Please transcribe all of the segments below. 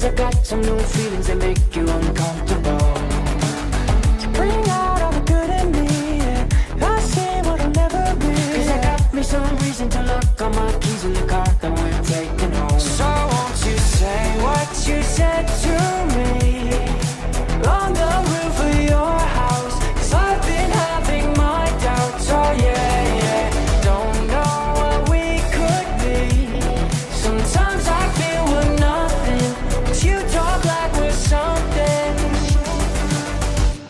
I got some new feelings that make you uncomfortable. You bring out all the good in me, yeah. I see what I'll never be, 'cause I got me some reason to look on my keys in the car that we're taking home. So won't you say what you said to me on the roof of your house, 'cause I've been having my doubts, oh yeah, yeah. Don't know what we could be. Sometimes I feel we're nothing, but you talk like we're something.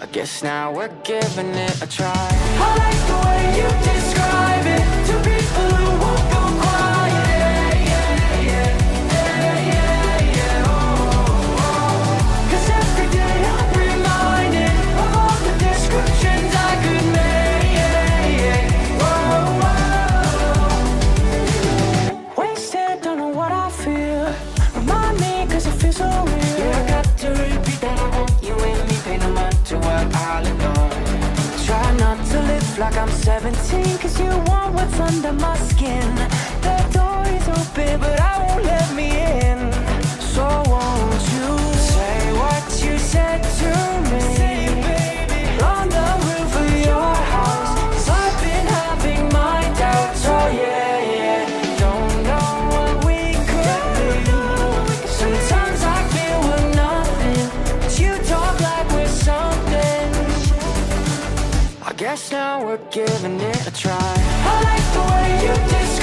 I guess now we're giving it a try. I like the way you describe it to people who won't go quiet. Yeah, yeah, yeah, yeah, yeah, oh, oh. 'Cause every day I'm reminded of all the descriptions I could make. Yeah, yeah, oh, oh. Wasted, don't know what I feel. Remind me 'cause it feels so real. Yeah, I got to repeat that I want you and me, pay no mind to what I'll ignore. Try not to live like I'm 17, 'cause you want what's under my skin. The door is open, but I won't let me in. So won't you say what you said to me, say it, baby, on the roof of your house, 'cause I've been having my doubts, oh yeah, yeah. Don't know what we could be. Sometimes I feel we're nothing, but you talk like we're something. I guess now we're giving it a try. I like the way you describe